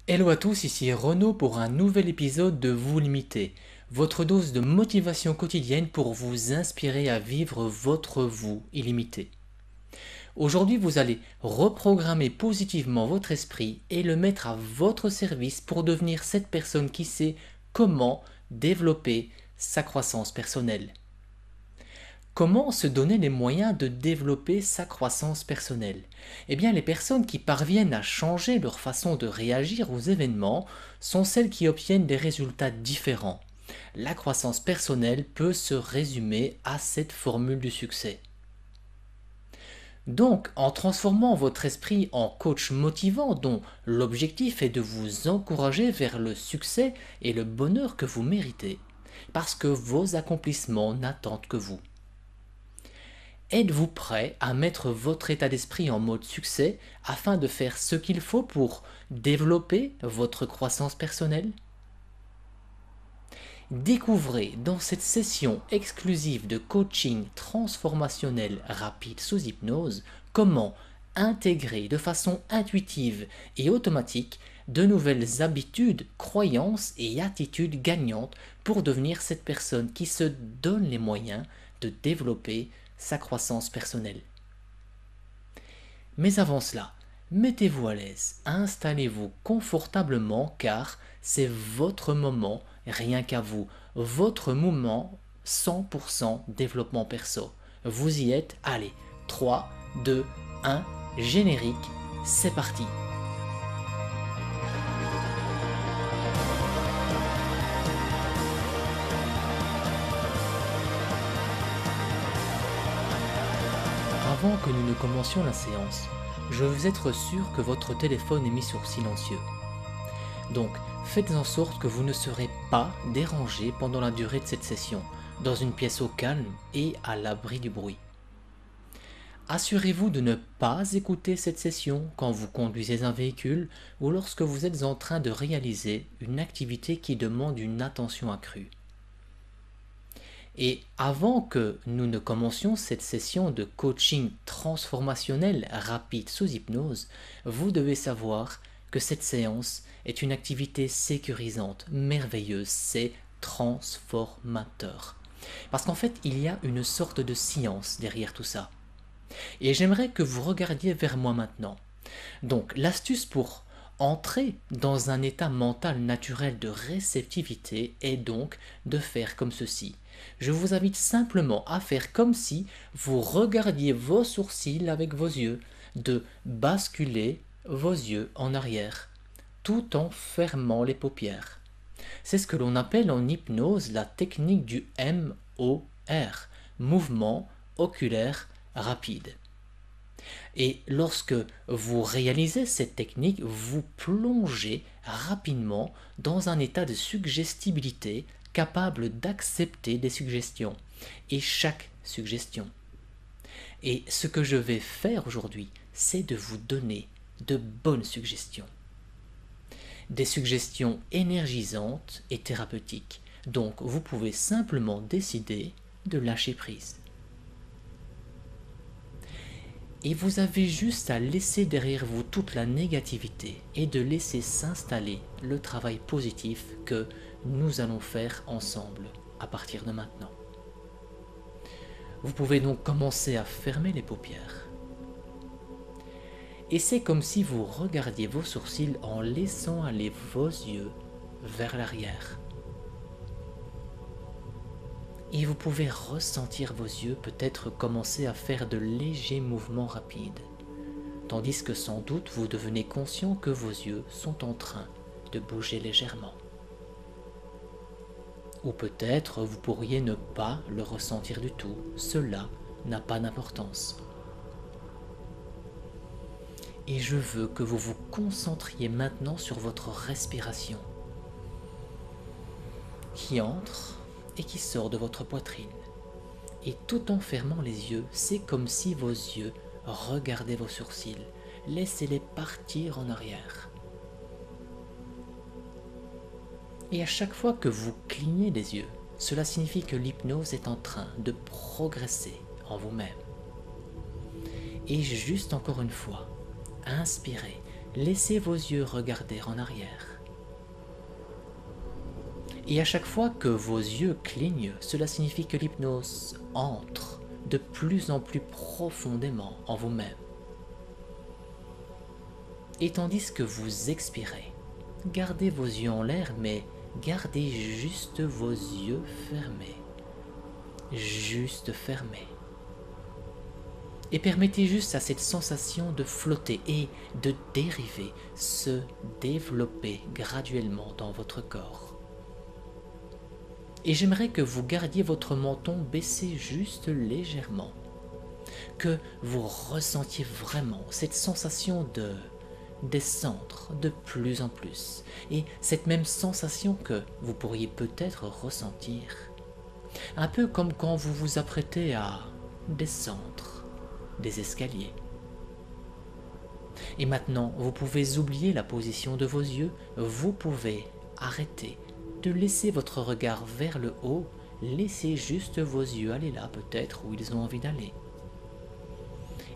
Hello à tous, ici Renaud pour un nouvel épisode de Vous Limiter, votre dose de motivation quotidienne pour vous inspirer à vivre votre vous illimité. Aujourd'hui, vous allez reprogrammer positivement votre esprit et le mettre à votre service pour devenir cette personne qui sait comment développer sa croissance personnelle. Comment se donner les moyens de développer sa croissance personnelle? Eh bien, les personnes qui parviennent à changer leur façon de réagir aux événements sont celles qui obtiennent des résultats différents. La croissance personnelle peut se résumer à cette formule du succès. Donc, en transformant votre esprit en coach motivant dont l'objectif est de vous encourager vers le succès et le bonheur que vous méritez, parce que vos accomplissements n'attendent que vous. Êtes-vous prêt à mettre votre état d'esprit en mode succès afin de faire ce qu'il faut pour développer votre croissance personnelle? Découvrez dans cette session exclusive de coaching transformationnel rapide sous hypnose comment intégrer de façon intuitive et automatique de nouvelles habitudes, croyances et attitudes gagnantes pour devenir cette personne qui se donne les moyens de développer sa croissance personnelle. Mais avant cela, mettez-vous à l'aise, installez-vous confortablement car c'est votre moment, rien qu'à vous, votre moment 100% développement perso. Vous y êtes, allez, 3, 2, 1, générique, c'est parti. Avant que nous ne commencions la séance, je veux être sûr que votre téléphone est mis sur silencieux. Donc, faites en sorte que vous ne serez pas dérangé pendant la durée de cette session, dans une pièce au calme et à l'abri du bruit. Assurez-vous de ne pas écouter cette session quand vous conduisez un véhicule ou lorsque vous êtes en train de réaliser une activité qui demande une attention accrue. Et avant que nous ne commencions cette session de coaching transformationnel rapide sous hypnose, vous devez savoir que cette séance est une activité sécurisante, merveilleuse, c'est transformateur. Parce qu'en fait, il y a une sorte de science derrière tout ça. Et j'aimerais que vous regardiez vers moi maintenant. Donc, l'astuce pour entrer dans un état mental naturel de réceptivité est donc de faire comme ceci. Je vous invite simplement à faire comme si vous regardiez vos sourcils avec vos yeux, de basculer vos yeux en arrière, tout en fermant les paupières. C'est ce que l'on appelle en hypnose la technique du MOR, mouvement oculaire rapide. Et lorsque vous réalisez cette technique, vous plongez rapidement dans un état de suggestibilité capable d'accepter des suggestions, et chaque suggestion. Et ce que je vais faire aujourd'hui, c'est de vous donner de bonnes suggestions. Des suggestions énergisantes et thérapeutiques. Donc vous pouvez simplement décider de lâcher prise. Et vous avez juste à laisser derrière vous toute la négativité et de laisser s'installer le travail positif que nous allons faire ensemble à partir de maintenant. Vous pouvez donc commencer à fermer les paupières. Et c'est comme si vous regardiez vos sourcils en laissant aller vos yeux vers l'arrière. Et vous pouvez ressentir vos yeux peut-être commencer à faire de légers mouvements rapides, tandis que sans doute vous devenez conscient que vos yeux sont en train de bouger légèrement. Ou peut-être vous pourriez ne pas le ressentir du tout, cela n'a pas d'importance. Et je veux que vous vous concentriez maintenant sur votre respiration, qui entre et qui sort de votre poitrine. Et tout en fermant les yeux, c'est comme si vos yeux regardaient vos sourcils. Laissez-les partir en arrière. Et à chaque fois que vous clignez des yeux, cela signifie que l'hypnose est en train de progresser en vous-même. Et juste encore une fois, inspirez laissez vos yeux regarder en arrière. Et à chaque fois que vos yeux clignent, cela signifie que l'hypnose entre de plus en plus profondément en vous-même. Et tandis que vous expirez, gardez vos yeux en l'air, mais gardez juste vos yeux fermés. Juste fermés. Et permettez juste à cette sensation de flotter et de dériver, se développer graduellement dans votre corps. Et j'aimerais que vous gardiez votre menton baissé juste légèrement, que vous ressentiez vraiment cette sensation de descendre de plus en plus, et cette même sensation que vous pourriez peut-être ressentir, un peu comme quand vous vous apprêtez à descendre des escaliers. Et maintenant, vous pouvez oublier la position de vos yeux, vous pouvez arrêter de laisser votre regard vers le haut, laissez juste vos yeux aller là peut-être où ils ont envie d'aller.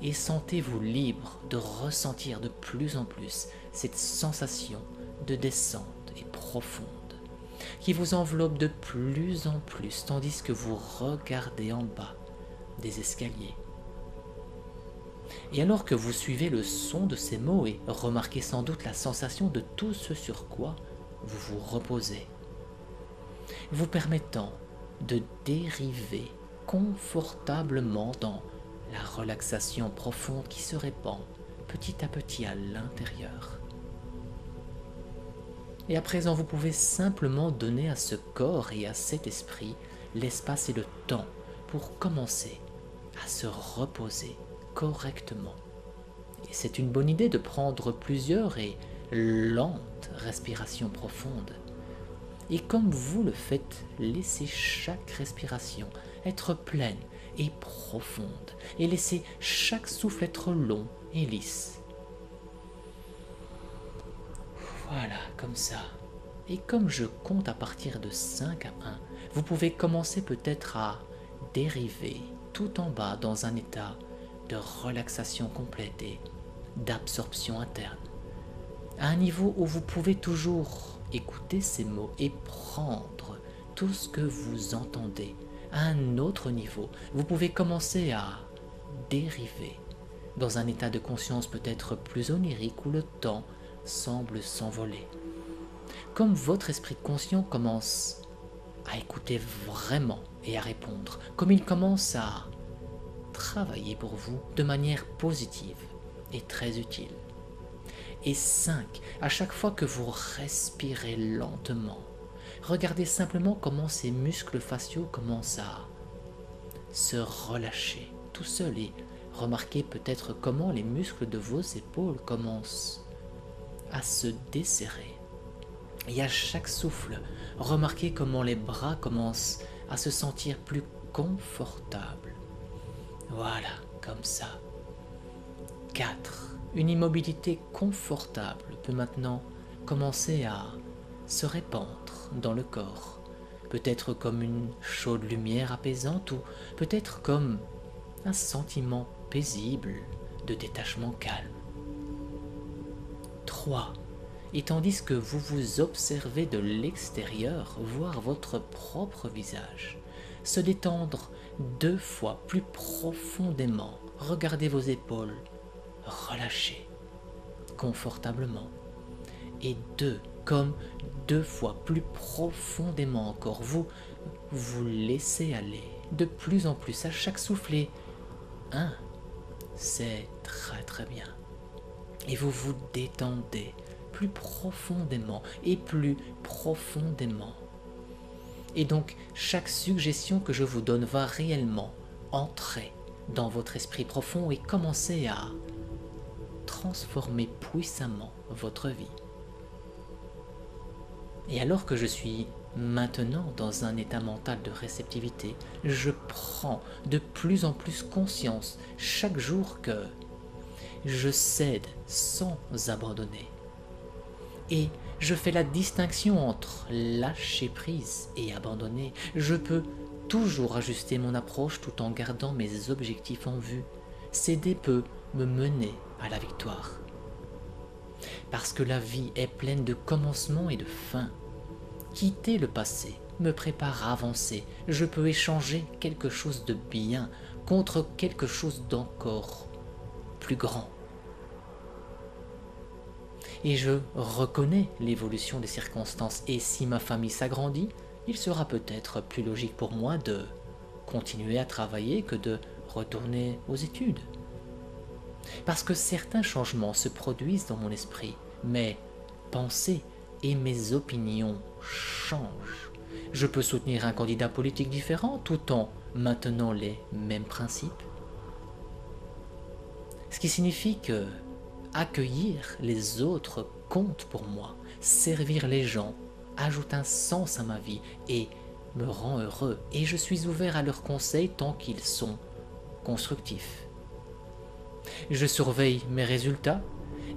Et sentez-vous libre de ressentir de plus en plus cette sensation de descente et profonde qui vous enveloppe de plus en plus tandis que vous regardez en bas des escaliers. Et alors que vous suivez le son de ces mots et remarquez sans doute la sensation de tout ce sur quoi vous vous reposez, vous permettant de dériver confortablement dans la relaxation profonde qui se répand petit à petit à l'intérieur. Et à présent, vous pouvez simplement donner à ce corps et à cet esprit l'espace et le temps pour commencer à se reposer correctement. Et c'est une bonne idée de prendre plusieurs et lentes respirations profondes. Et comme vous le faites, laissez chaque respiration être pleine et profonde, et laissez chaque souffle être long et lisse. Voilà, comme ça. Et comme je compte à partir de 5 à 1, vous pouvez commencer peut-être à dériver tout en bas dans un état de relaxation complète et d'absorption interne, à un niveau où vous pouvez toujours écouter ces mots et prendre tout ce que vous entendez. À un autre niveau, vous pouvez commencer à dériver dans un état de conscience peut-être plus onirique où le temps semble s'envoler. Comme votre esprit conscient commence à écouter vraiment et à répondre, comme il commence à travailler pour vous de manière positive et très utile. Et 5, à chaque fois que vous respirez lentement, regardez simplement comment ces muscles faciaux commencent à se relâcher tout seuls et remarquez peut-être comment les muscles de vos épaules commencent à se desserrer. Et à chaque souffle, remarquez comment les bras commencent à se sentir plus confortables. Voilà, comme ça. 4. Une immobilité confortable peut maintenant commencer à se répandre dans le corps, peut-être comme une chaude lumière apaisante ou peut-être comme un sentiment paisible de détachement calme. 3. Et tandis que vous vous observez de l'extérieur, voir votre propre visage se détendre 2 fois plus profondément, regardez vos épaules, relâchez confortablement. Et 2, comme 2 fois plus profondément encore, vous laissez aller de plus en plus à chaque soufflet. 1, c'est très très bien. Et vous vous détendez plus profondément et plus profondément. Et donc, chaque suggestion que je vous donne va réellement entrer dans votre esprit profond et commencer à transformer puissamment votre vie. Et alors que je suis maintenant dans un état mental de réceptivité, je prends de plus en plus conscience chaque jour que je cède sans abandonner. Et je fais la distinction entre lâcher prise et abandonner. Je peux toujours ajuster mon approche tout en gardant mes objectifs en vue. Céder peut me mener à la victoire. parce que la vie est pleine de commencements et de fins. Quitter le passé me prépare à avancer. Je peux échanger quelque chose de bien contre quelque chose d'encore plus grand. Et je reconnais l'évolution des circonstances, et si ma famille s'agrandit, il sera peut-être plus logique pour moi de continuer à travailler que de retourner aux études. Parce que certains changements se produisent dans mon esprit, mes pensées et mes opinions changent. Je peux soutenir un candidat politique différent tout en maintenant les mêmes principes. Ce qui signifie que accueillir les autres compte pour moi. Servir les gens ajoute un sens à ma vie et me rend heureux. Et je suis ouvert à leurs conseils tant qu'ils sont constructifs. Je surveille mes résultats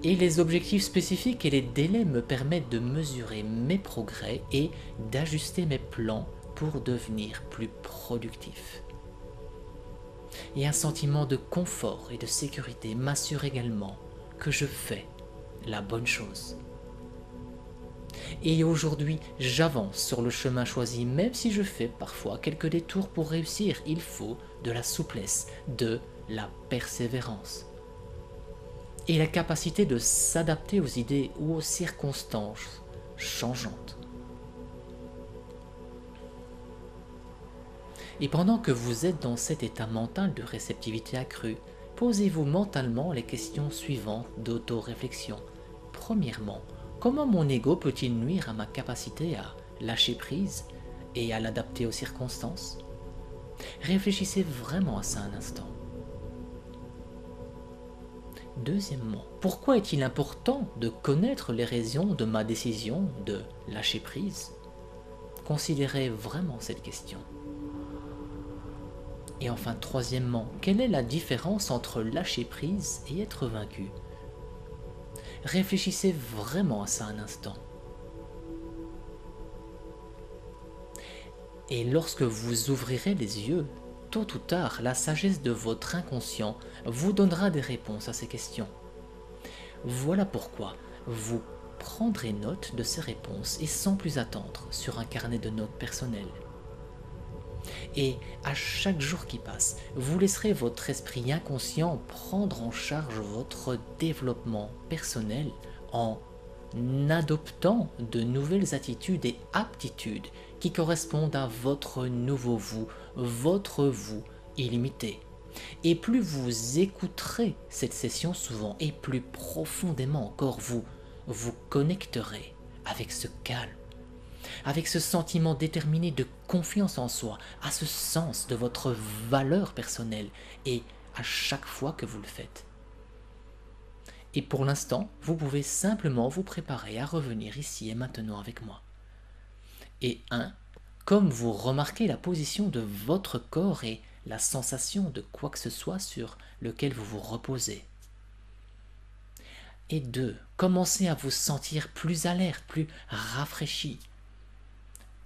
et les objectifs spécifiques et les délais me permettent de mesurer mes progrès et d'ajuster mes plans pour devenir plus productif. Et un sentiment de confort et de sécurité m'assure également que je fais la bonne chose. Et aujourd'hui, j'avance sur le chemin choisi, même si je fais parfois quelques détours pour réussir. Il faut de la souplesse, de la persévérance et la capacité de s'adapter aux idées ou aux circonstances changeantes. Et pendant que vous êtes dans cet état mental de réceptivité accrue, posez-vous mentalement les questions suivantes d'auto-réflexion. Premièrement, comment mon ego peut-il nuire à ma capacité à lâcher prise et à l'adapter aux circonstances? Réfléchissez vraiment à ça un instant. Deuxièmement, pourquoi est-il important de connaître les raisons de ma décision de lâcher prise? Considérez vraiment cette question. Et enfin, troisièmement, quelle est la différence entre lâcher prise et être vaincu? Réfléchissez vraiment à ça un instant. Et lorsque vous ouvrirez les yeux, tôt ou tard, la sagesse de votre inconscient vous donnera des réponses à ces questions. Voilà pourquoi vous prendrez note de ces réponses et sans plus attendre sur un carnet de notes personnel. Et à chaque jour qui passe, vous laisserez votre esprit inconscient prendre en charge votre développement personnel en adoptant de nouvelles attitudes et aptitudes qui correspondent à votre nouveau votre vous illimité. Et plus vous écouterez cette session souvent, et plus profondément encore vous vous connecterez avec ce calme, avec ce sentiment déterminé de confiance en soi, à ce sens de votre valeur personnelle, et à chaque fois que vous le faites. Et pour l'instant, vous pouvez simplement vous préparer à revenir ici et maintenant avec moi. Et 1. Comme vous remarquez la position de votre corps et la sensation de quoi que ce soit sur lequel vous vous reposez. Et 2. Commencez à vous sentir plus alerte, plus rafraîchi.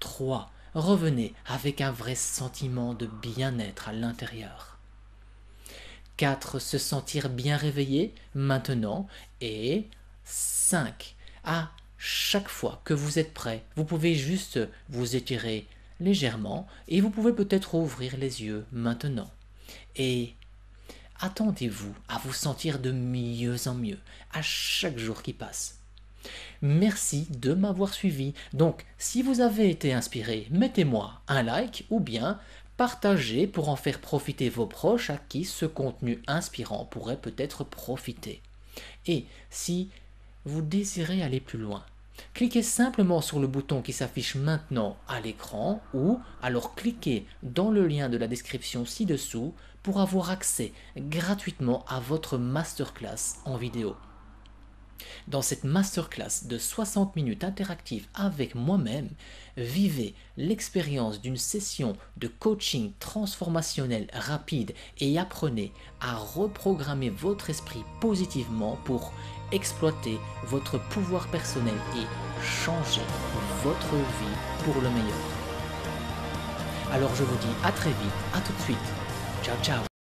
3. Revenez avec un vrai sentiment de bien-être à l'intérieur. 4. Se sentir bien réveillé maintenant. Et 5. À chaque fois que vous êtes prêt, vous pouvez juste vous étirer légèrement et vous pouvez peut-être ouvrir les yeux maintenant. Et attendez-vous à vous sentir de mieux en mieux à chaque jour qui passe. Merci de m'avoir suivi. Donc, si vous avez été inspiré, mettez-moi un like ou bien partagez pour en faire profiter vos proches à qui ce contenu inspirant pourrait peut-être profiter. Et si vous désirez aller plus loin, cliquez simplement sur le bouton qui s'affiche maintenant à l'écran ou alors cliquez dans le lien de la description ci-dessous pour avoir accès gratuitement à votre masterclass en vidéo. Dans cette masterclass de 60 minutes interactive avec moi-même, vivez l'expérience d'une session de coaching transformationnel rapide et apprenez à reprogrammer votre esprit positivement pour exploiter votre pouvoir personnel et changer votre vie pour le meilleur. Alors je vous dis à très vite, à tout de suite. Ciao ciao.